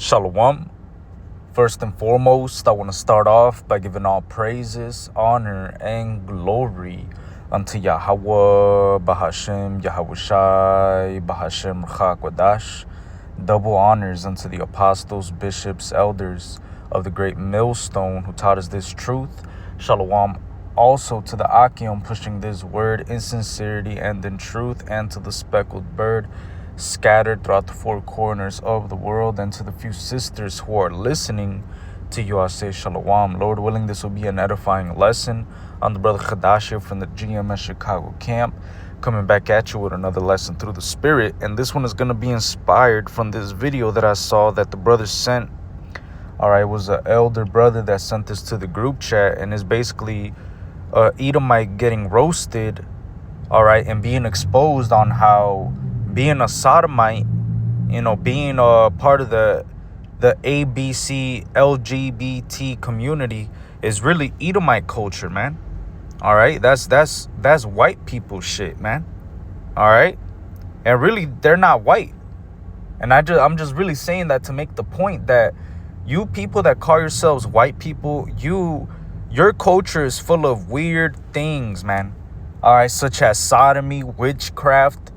Shalom. First and foremost, I want to start off by giving all praises, honor, and glory unto Yahweh, Bahashem, Yahawashi, Bahashem, Chakwadash. Double honors unto the apostles, bishops, elders of the great millstone who taught us this truth. Shalom also to the Akim pushing this word in sincerity and in truth, and to the speckled bird scattered throughout the four corners of the world, and to the few sisters who are listening to you, I say shalom. Lord willing, this will be an edifying lesson on the brother Khadashia from the GMS Chicago camp, coming back at you with another lesson through the spirit. And this one is going to be inspired from this video that I saw that the brother sent. All right, it was an elder brother that sent this to the group chat, and it's basically Edomite getting roasted, all right, and being exposed on how being a sodomite, being a part of the ABC LGBT community is really Edomite culture, man. All right, that's white people shit, man. All right, and really they're not white, and I'm just really saying that to make the point that you people that call yourselves white people, your culture is full of weird things, man. All right, such as sodomy, witchcraft,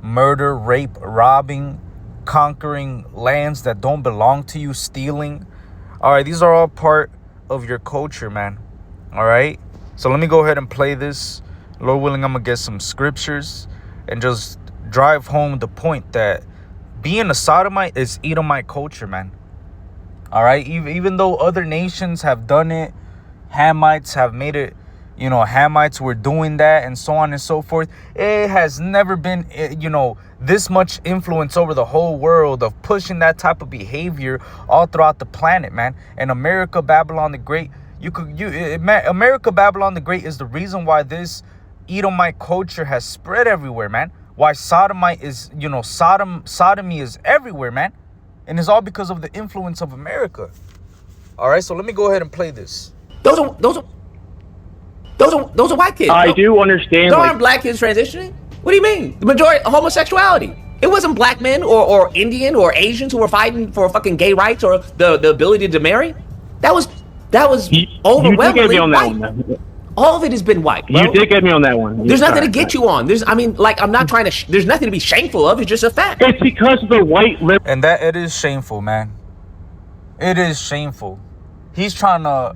murder, rape, robbing, conquering lands that don't belong to you, stealing. All right, these are all part of your culture, man. All right, so let me go ahead and play this. Lord willing, I'm gonna get some scriptures and just drive home the point that being a sodomite is Edomite culture, man. All right, even though other nations have done it, Hamites have made it, Hamites were doing that and so on and so forth. It has never been, this much influence over the whole world of pushing that type of behavior all throughout the planet, man. And America, Babylon the Great, America, Babylon the Great is the reason why this Edomite culture has spread everywhere, man. Why sodomite is, sodomy is everywhere, man. And it's all because of the influence of America. All right, so let me go ahead and play this. Those are white kids. I do understand. There aren't black kids transitioning. What do you mean? The majority of homosexuality. It wasn't black men or Indian or Asians who were fighting for fucking gay rights or the ability to marry. That was overwhelmingly you did get me on white. That one. All of it has been white, bro. You did get me on that one. There's nothing to get you on. I'm not trying to. There's nothing to be shameful of. It's just a fact. It's because of the white liberal. And that it is shameful, man. It is shameful. He's trying to,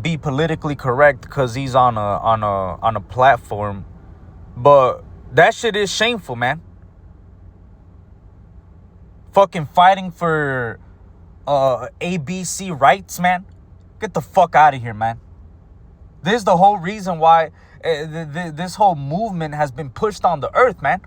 be politically correct because he's on a platform, but that shit is shameful, man. Fucking fighting for ABC rights, man. Get the fuck out of here, man. This is the whole reason why this whole movement has been pushed on the earth, man.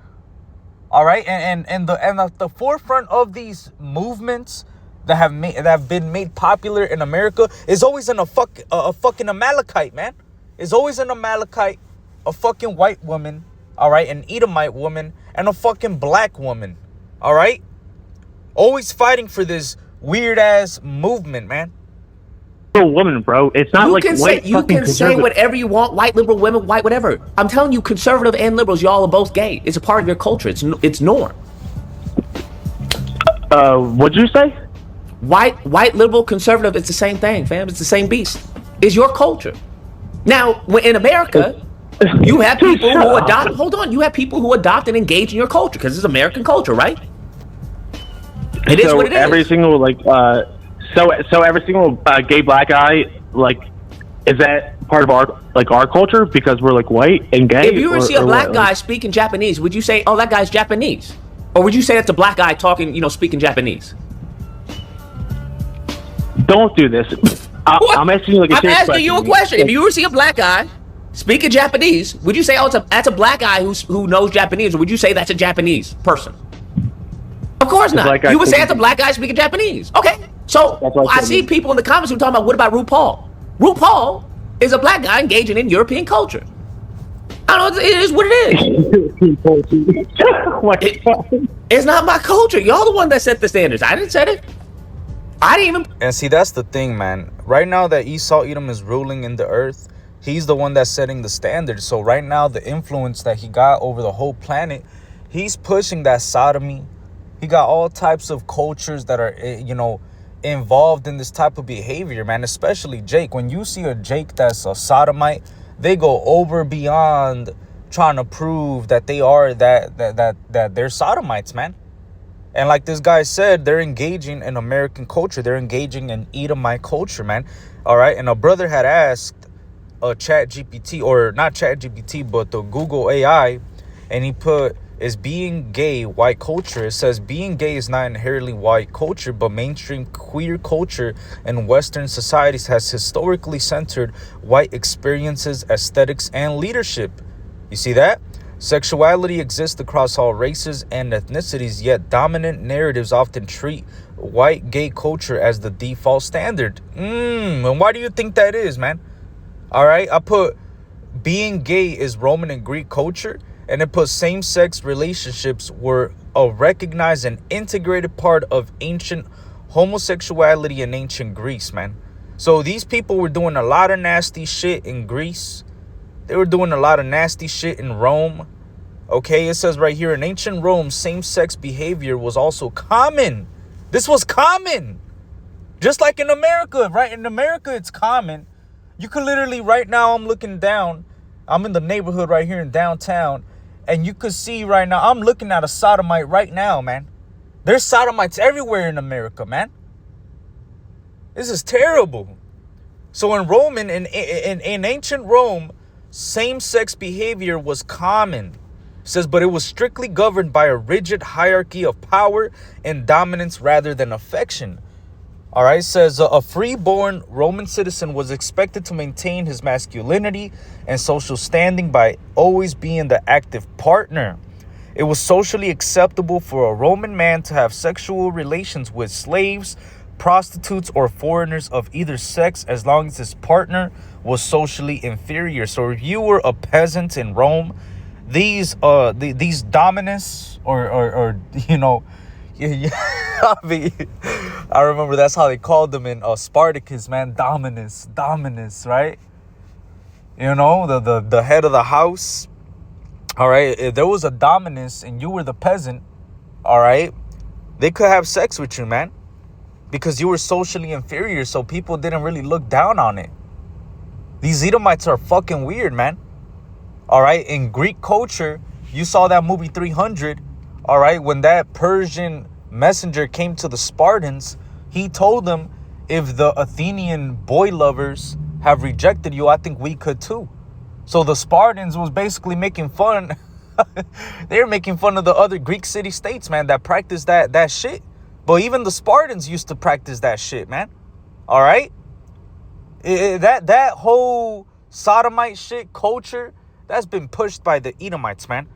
All right, and the forefront of these movements that have been made popular in America is always a fucking Amalekite, man. It's always an Amalekite, a fucking white woman, all right, an Edomite woman, and a fucking black woman, all right. Always fighting for this weird ass movement, man. Woman, bro. It's not like white. You can say whatever you want. White liberal women, white whatever. I'm telling you, conservative and liberals, y'all are both gay. It's a part of your culture. It's norm. What'd you say? White liberal conservative. It's the same thing, fam. It's the same beast. It's your culture. Now, in America, you have people who adopt. Hold on, you have people who adopt and engage in your culture because it's American culture, right? It is what it is. Every single So every single gay black guy, is that part of our culture because we're white and gay? If you were to see a black guy speaking Japanese, would you say, "Oh, that guy's Japanese," or would you say that's a black guy talking, speaking Japanese? Don't do this. I'm asking you a serious question. I'm asking you a question. If you were to see a black guy speaking Japanese, would you say, "Oh, that's a black guy who knows Japanese," or would you say that's a Japanese person? Of course not. You would say that's a black guy speaking Japanese. Okay. So I see people in the comments who are talking about, what about RuPaul? RuPaul is a black guy engaging in European culture. I don't know, it is what it is. It's not my culture. Y'all the one that set the standards. I didn't set it. I didn't even. And see, that's the thing, man. Right now that Esau Edom is ruling in the earth, he's the one that's setting the standards. So right now, the influence that he got over the whole planet, he's pushing that sodomy, He got all types of cultures that are, involved in this type of behavior, man. Especially Jake. When you see a Jake that's a sodomite, they go over beyond trying to prove that they are that they're sodomites, man. And like this guy said, they're engaging in American culture. They're engaging in Edomite culture, man. All right. And a brother had asked Chat GPT, or not Chat GPT, but the Google AI, and he put, is being gay white culture? It says being gay is not inherently white culture, but mainstream queer culture in Western societies has historically centered white experiences, aesthetics, and leadership. You see that? Sexuality exists across all races and ethnicities, yet dominant narratives often treat white gay culture as the default standard. And why do you think that is, man? All right, I put being gay is Roman and Greek culture, and it put same-sex relationships were a recognized and integrated part of ancient homosexuality in ancient Greece, man. So these people were doing a lot of nasty shit in Greece. They were doing a lot of nasty shit in Rome. Okay, it says right here, in ancient Rome, same-sex behavior was also common. This was common. Just like in America, right? In America, it's common. You could literally, right now, I'm looking down. I'm in the neighborhood right here in downtown. And you could see right now, I'm looking at a sodomite right now, man. There's sodomites everywhere in America, man. This is terrible. So in Roman, in ancient Rome, same-sex behavior was common. It says, but it was strictly governed by a rigid hierarchy of power and dominance rather than affection. All right, it says a free-born Roman citizen was expected to maintain his masculinity and social standing by always being the active partner. It was socially acceptable for a Roman man to have sexual relations with slaves, prostitutes, or foreigners of either sex as long as his partner was socially inferior. So if you were a peasant in Rome, these dominus or I mean, I remember that's how they called them in Spartacus, man. Dominus, right? You know, the head of the house. All right, if there was a dominus and you were the peasant, all right, they could have sex with you, man, because you were socially inferior, so people didn't really look down on it. These Edomites are fucking weird, man. All right, in Greek culture, you saw that movie 300. All right, when that Persian messenger came to the Spartans, he told them, if the Athenian boy lovers have rejected you, I think we could too. So the Spartans was basically making fun. They were making fun of the other Greek city-states, man, that practiced that shit. But even the Spartans used to practice that shit, man. All right? That whole sodomite shit culture, that's been pushed by the Edomites, man.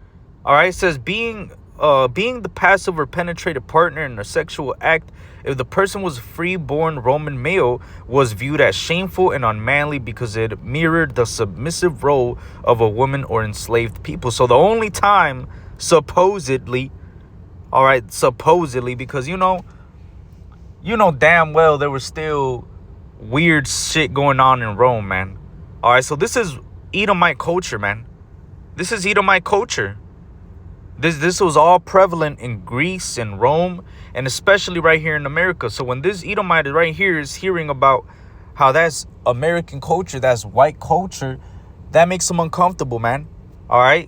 All right, it says being the passive or penetrative partner in a sexual act, if the person was a free-born Roman male, was viewed as shameful and unmanly because it mirrored the submissive role of a woman or enslaved people. So the only time, supposedly, because you know damn well there was still weird shit going on in Rome, man. All right, so this is Edomite culture, man. This is Edomite culture. This was all prevalent in Greece and Rome, and especially right here in America. So when this Edomite right here is hearing about how that's American culture, that's white culture, that makes him uncomfortable, man. All right?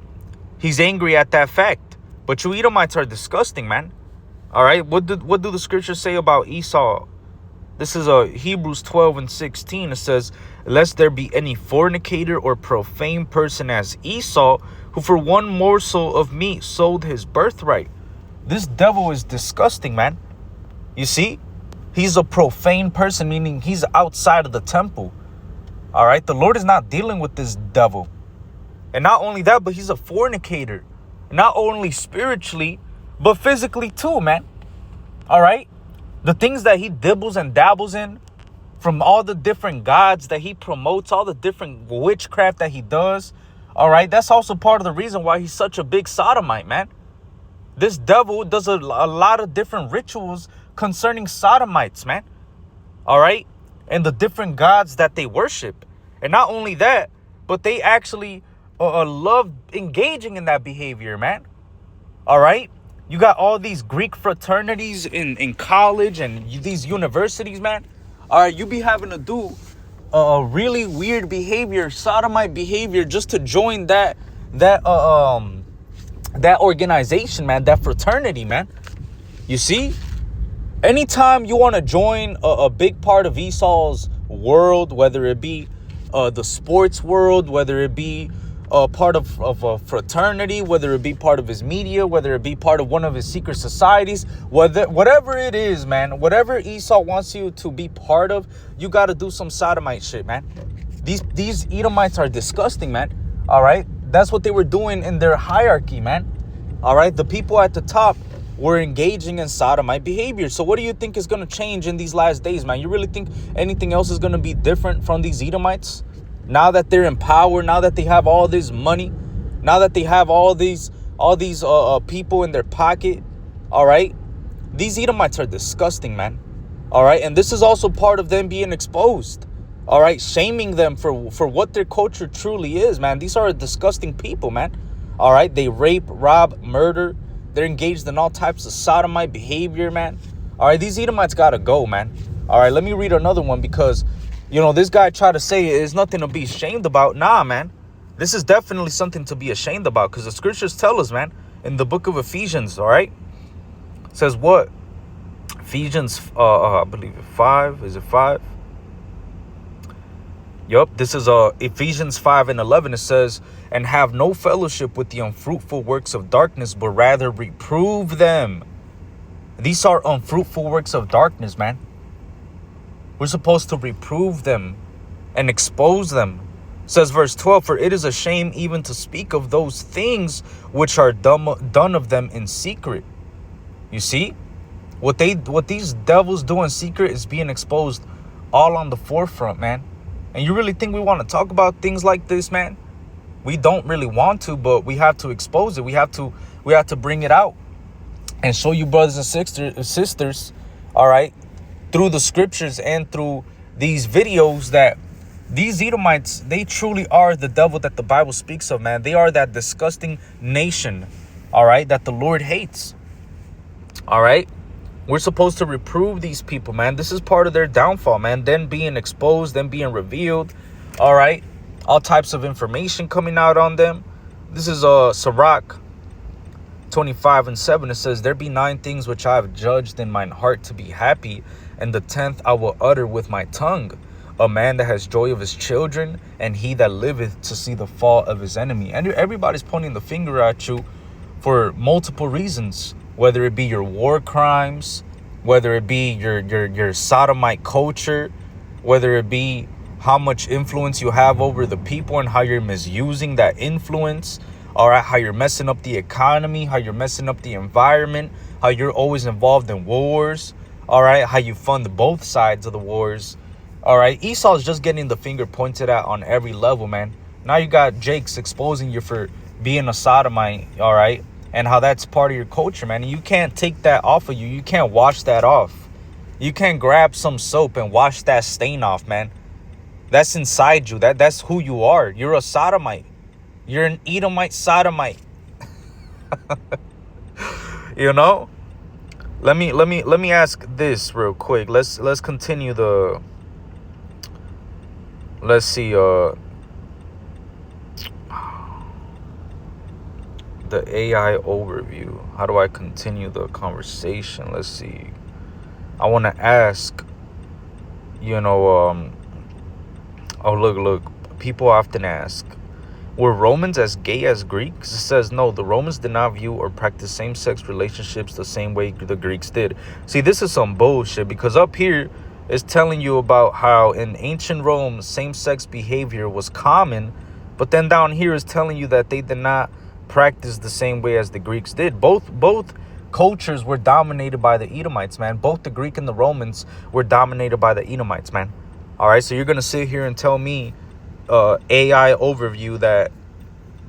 He's angry at that fact. But you Edomites are disgusting, man. All right? What do the scriptures say about Esau? This is Hebrews 12:16. It says, lest there be any fornicator or profane person as Esau, who for one morsel of meat sold his birthright. This devil is disgusting, man. You see? He's a profane person, meaning he's outside of the temple. All right? The Lord is not dealing with this devil. And not only that, but he's a fornicator. Not only spiritually, but physically too, man. All right? The things that he dibbles and dabbles in, from all the different gods that he promotes, all the different witchcraft that he does, all right, that's also part of the reason why he's such a big sodomite, man. This devil does a lot of different rituals concerning sodomites, man. All right, and the different gods that they worship. And not only that, but they actually love engaging in that behavior, man. All right, You got all these Greek fraternities in college and these universities, man. All right, you be having to do really weird behavior, sodomite behavior, just to join that organization, man, that fraternity, man. You see, anytime you want to join a big part of Esau's world, whether it be the sports world, whether it be part of a fraternity, whether it be part of his media, whether it be part of one of his secret societies, whatever it is, man, whatever Esau wants you to be part of, you got to do some sodomite shit, man. These Edomites are disgusting, man. All right, that's what they were doing in their hierarchy, man. All right, the people at the top were engaging in sodomite behavior. So what do you think is going to change in these last days, man? You really think anything else is going to be different from these Edomites? Now that they're in power, now that they have all this money, now that they have all these people in their pocket, all right? These Edomites are disgusting, man. All right, and this is also part of them being exposed. All right, shaming them for what their culture truly is, man. These are disgusting people, man. All right, they rape, rob, murder. They're engaged in all types of sodomite behavior, man. All right, these Edomites gotta go, man. All right, let me read another one because, you know, this guy tried to say it's nothing to be ashamed about. Nah, man. This is definitely something to be ashamed about because the scriptures tell us, man, in the book of Ephesians, all right? It says what? Ephesians, I believe 5. Is it 5? Yup, this is Ephesians 5:11. It says, and have no fellowship with the unfruitful works of darkness, but rather reprove them. These are unfruitful works of darkness, man. We're supposed to reprove them and expose them. It says verse 12, for it is a shame even to speak of those things which are done of them in secret. You see, what these devils do in secret is being exposed all on the forefront, man. And you really think we want to talk about things like this, man? We don't really want to, but we have to expose it. We have to bring it out and show you brothers and sisters, all right, through the scriptures and through these videos that these Edomites, they truly are the devil that the Bible speaks of, man. They are that disgusting nation, all right, that the Lord hates. All right. We're supposed to reprove these people, man. This is part of their downfall, man. Then being exposed, then being revealed. All right. All types of information coming out on them. This is Sirach 25:7. It says, there be 9 things which I have judged in mine heart to be happy, and the 10th I will utter with my tongue. A man that has joy of his children, and he that liveth to see the fall of his enemy. And everybody's pointing the finger at you for multiple reasons. Whether it be your war crimes, whether it be your sodomite culture, whether it be how much influence you have over the people and how you're misusing that influence, all right, how you're messing up the economy, how you're messing up the environment, how you're always involved in wars, all right, how you fund both sides of the wars, all right. Esau's just getting the finger pointed at on every level, man. Now you got Jake's exposing you for being a sodomite, all right, and how that's part of your culture, man. And you can't take that off of you. You can't wash that off. You can't grab some soap and wash that stain off, man. That's inside you. That's who you are. You're a sodomite. You're an Edomite sodomite. You know? Let me ask this real quick. Let's continue the, let's see, the AI overview. How do I continue the conversation? Let's see. I want to ask, you know, oh, look. People often ask, were Romans as gay as Greeks? It says, no, the Romans did not view or practice same-sex relationships the same way the Greeks did. See, this is some bullshit, because up here it's telling you about how in ancient Rome, same-sex behavior was common, but then down here is telling you that they did not practice the same way as the Greeks did. Both cultures were dominated by the Edomites, man. Both the Greek and the Romans were dominated by the Edomites, man. All right, so you're going to sit here and tell me, AI overview, that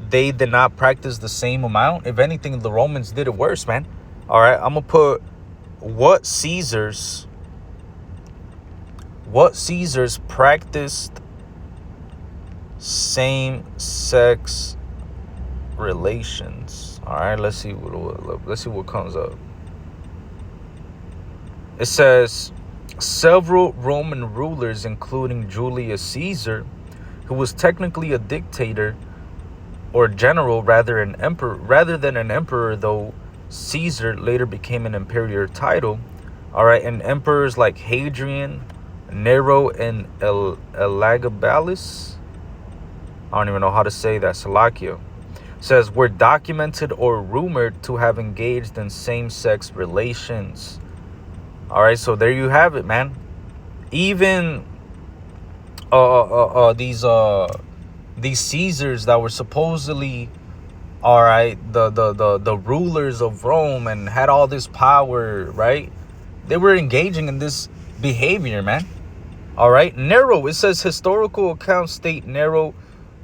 they did not practice the same amount? If anything, the Romans did it worse, man. All right, I'm going to put what Caesars practiced same-sex relations. All right, let's see what comes up. It says several Roman rulers, including Julius Caesar, who was technically a dictator or general rather than an emperor, though Caesar later became an imperial title. All right, and emperors like Hadrian, Nero, and Elagabalus, I don't even know how to say that, Salakia, says were documented or rumored to have engaged in same-sex relations. All right, so there you have it, man. Even these Caesars that were supposedly, all right, the rulers of Rome and had all this power, right? They were engaging in this behavior, man. All right, Nero, it says historical accounts state Nero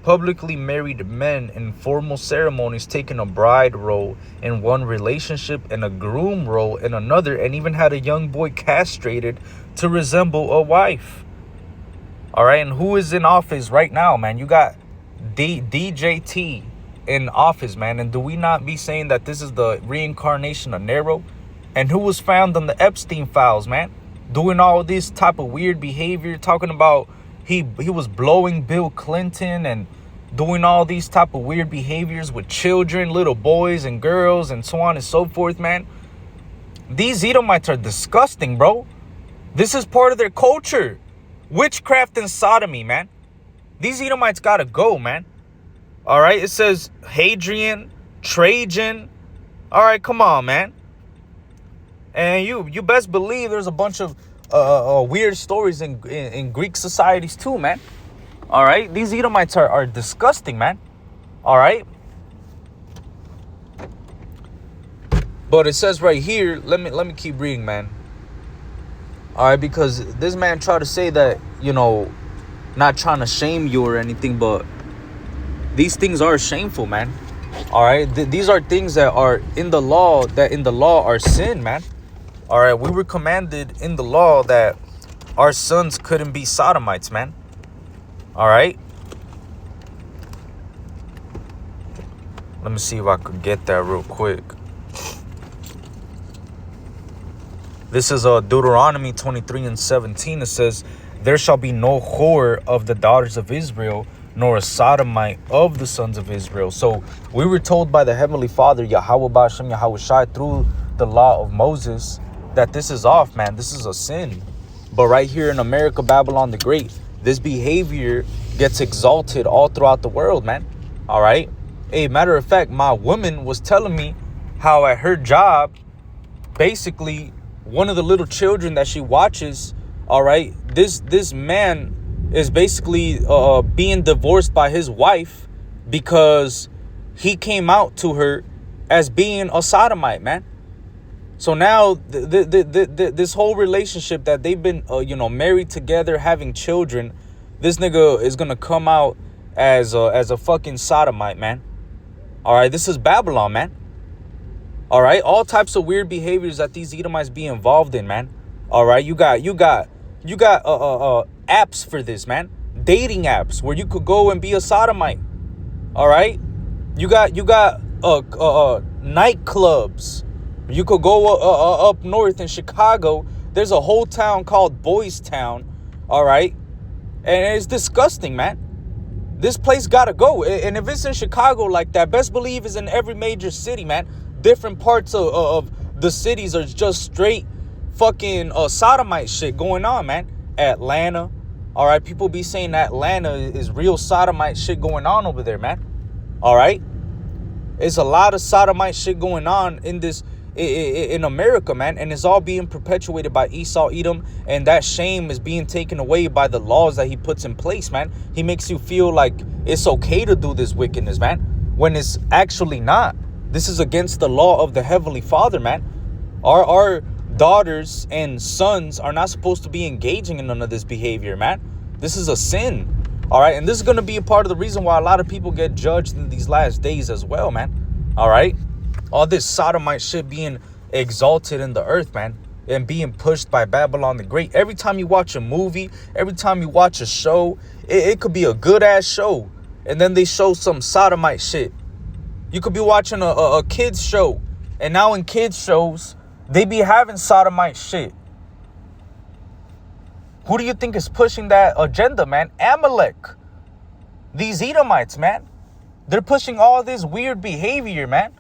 publicly married men in formal ceremonies, taking a bride role in one relationship and a groom role in another, and even had a young boy castrated to resemble a wife. All right, and who is in office right now, man? You got DJT in office, man. And do we not be saying that this is the reincarnation of Nero? And who was found on the Epstein files, man? Doing all this type of weird behavior, talking about he was blowing Bill Clinton and doing all these type of weird behaviors with children, little boys and girls, and so on and so forth, man. These Edomites are disgusting, bro. This is part of their culture. Witchcraft and sodomy, man. These Edomites gotta go, man. All right, it says Hadrian, Trajan. All right, come on, man. And you best believe there's a bunch of weird stories in Greek societies too, man. All right, these Edomites are disgusting, man. All right. But it says right here, let me keep reading, man. All right, because this man tried to say that, you know, not trying to shame you or anything, but these things are shameful, man. All right, these are things that are in the law, are sin, man. All right, we were commanded in the law that our sons couldn't be sodomites, man. All right. Let me see if I could get that real quick. This is Deuteronomy 23:17. It says, there shall be no whore of the daughters of Israel, nor a sodomite of the sons of Israel. So we were told by the Heavenly Father, Yahweh Ba'ashem Yahweh Shai, through the law of Moses, that this is off, man. This is a sin. But right here in America, Babylon the Great, this behavior gets exalted all throughout the world, man. All right. Hey, matter of fact, my woman was telling me how at her job, basically, one of the little children that she watches, all right, this man is basically being divorced by his wife because he came out to her as being a sodomite, man. So now this whole relationship that they've been, married together, having children, this nigga is gonna come out as a fucking sodomite, man. All right, this is Babylon, man. All right, all types of weird behaviors that these Edomites be involved in, man. All right, you got apps for this, man. Dating apps where you could go and be a sodomite. All right, you got nightclubs. You could go up north in Chicago. There's a whole town called Boys Town. All right, and it's disgusting, man. This place gotta go. And if it's in Chicago like that, best believe it's in every major city, man. Different parts of the cities are just straight fucking sodomite shit going on, man. Atlanta. All right, people be saying Atlanta is real sodomite shit going on over there, man. All right, it's a lot of sodomite shit going on in America, man, and it's all being perpetuated by Esau Edom, and that shame is being taken away by the laws that he puts in place, man. He makes you feel like it's okay to do this wickedness, man, when it's actually not. This is against the law of the Heavenly Father, man. Our daughters and sons are not supposed to be engaging in none of this behavior, man. This is a sin. All right, and this is going to be a part of the reason why a lot of people get judged in these last days as well, man. All right, all this sodomite shit being exalted in the earth, man, and being pushed by Babylon the Great. Every time you watch a movie, every time you watch a show, it could be a good ass show, and then they show some sodomite shit. You could be watching a kids show. And now in kids shows, they be having sodomite shit. Who do you think is pushing that agenda, man? Amalek. These Edomites, man. They're pushing all this weird behavior, man.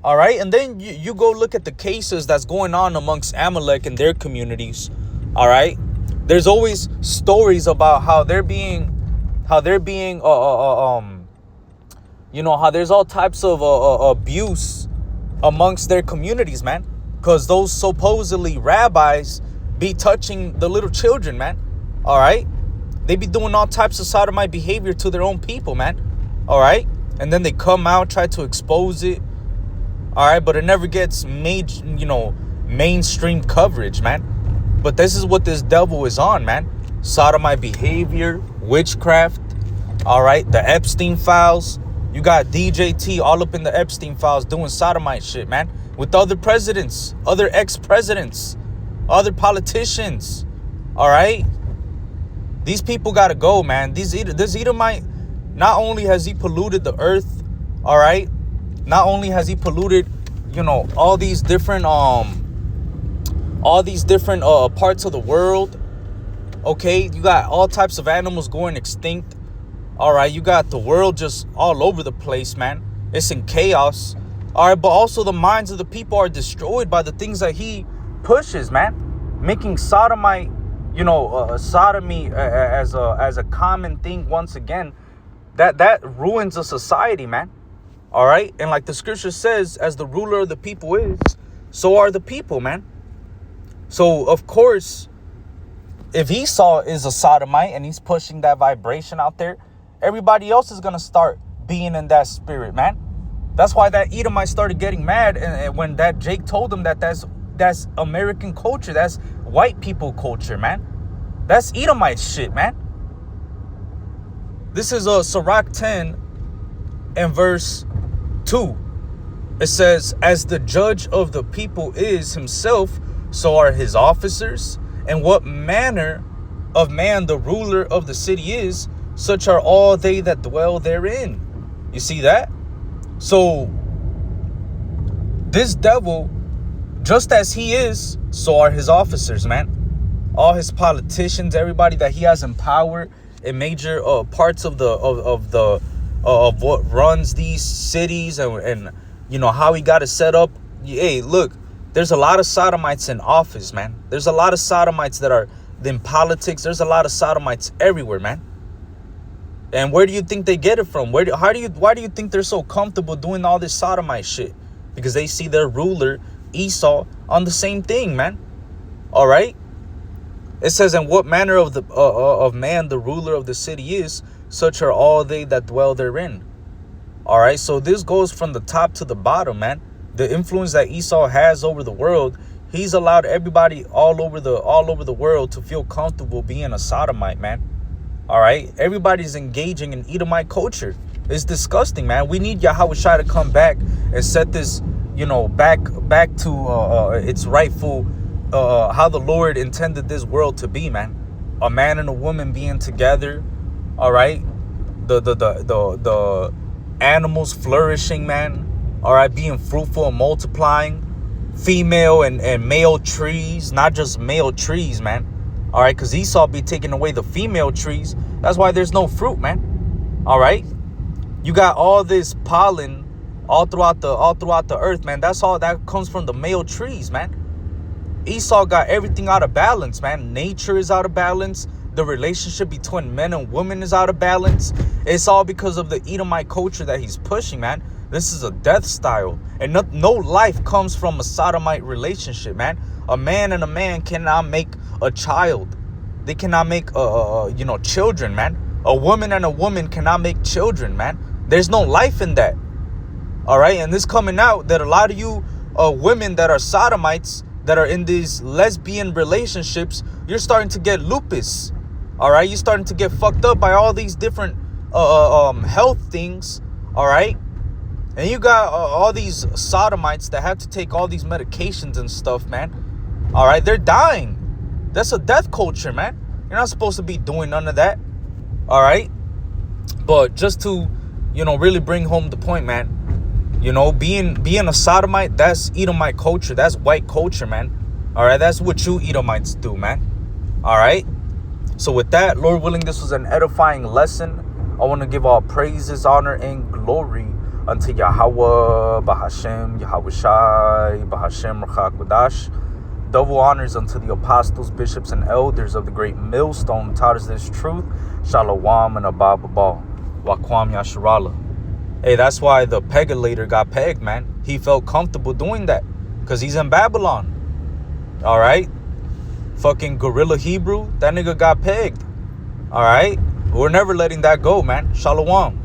All right? And then you go look at the cases that's going on amongst Amalek and their communities. All right? There's always stories about how they're being, how there's all types of abuse amongst their communities, man. Because those supposedly rabbis be touching the little children, man. All right? They be doing all types of sodomite behavior to their own people, man. All right? And then they come out, try to expose it. All right? But it never gets mainstream coverage, man. But this is what this devil is on, man. Sodomite behavior, witchcraft. All right? The Epstein files. You got DJT all up in the Epstein files doing sodomite shit, man. With other presidents, other ex-presidents, other politicians. All right? These people got to go, man. This Edomite, not only has he polluted the earth, all right? Not only has he polluted, all these different parts of the world. Okay? You got all types of animals going extinct. All right, you got the world just all over the place, man. It's in chaos. All right, but also the minds of the people are destroyed by the things that he pushes, man. Making sodomite, sodomy as a common thing once again. That ruins a society, man. All right, and like the scripture says, as the ruler of the people is, so are the people, man. So of course, if Esau is a sodomite and he's pushing that vibration out there, everybody else is going to start being in that spirit, man. That's why that Edomite started getting mad and when that Jake told him that that's American culture. That's white people culture, man. That's Edomite shit, man. This is Sirach 10 and verse 2. It says, as the judge of the people is himself, so are his officers. And what manner of man the ruler of the city is, such are all they that dwell therein. You see that? So this devil, just as he is, so are his officers, man. All his politicians, everybody that he has in power in major parts of what runs these cities and how he got it set up. Hey, look, there's a lot of sodomites in office, man. There's a lot of sodomites that are in politics. There's a lot of sodomites everywhere, man. And where do you think they get it from? Why do you think they're so comfortable doing all this sodomite shit? Because they see their ruler, Esau, on the same thing, man. All right? It says, and what manner of man the ruler of the city is, such are all they that dwell therein. All right? So this goes from the top to the bottom, man. The influence that Esau has over the world, he's allowed everybody all over the world to feel comfortable being a sodomite, man. All right, everybody's engaging in Edomite culture. It's disgusting, man. We need Yahushua to come back and set this, back to its rightful, how the Lord intended this world to be, man. A man and a woman being together. All right, the animals flourishing, man. All right, being fruitful and multiplying. Female and male trees, not just male trees, man. All right, because Esau be taking away the female trees. That's why there's no fruit, man. All right, you got all this pollen all throughout the earth, man. That's all that comes from the male trees, man. Esau got everything out of balance, man. Nature is out of balance. The relationship between men and women is out of balance. It's all because of the Edomite culture that he's pushing, man. This is a death style, and no life comes from a sodomite relationship, man. A man and a man cannot make a child. They cannot make children, man. A woman and a woman cannot make children, man. There's no life in that. All right, and this coming out that a lot of you women that are sodomites, that are in these lesbian relationships, you're starting to get lupus. All right, you're starting to get fucked up by all these different health things. All right, and you got all these sodomites that have to take all these medications and stuff, man. All right, they're dying. That's a death culture, man. You're not supposed to be doing none of that. All right, but just to really bring home the point, man. Being a sodomite, that's Edomite culture. That's white culture, man. All right, that's what you Edomites do, man. All right. So with that, Lord willing, this was an edifying lesson. I want to give all praises, honor, and glory unto Yahweh, Bahashem, Yahweh Shai, Bahashem, Rachak. Double honors unto the apostles, bishops, and elders of the great millstone who taught us this truth. Shalom and Abba Baba. Wakwam Yasharala. Hey, that's why the pegulator got pegged, man. He felt comfortable doing that because he's in Babylon. All right? Fucking gorilla Hebrew, that nigga got pegged. All right? We're never letting that go, man. Shalom.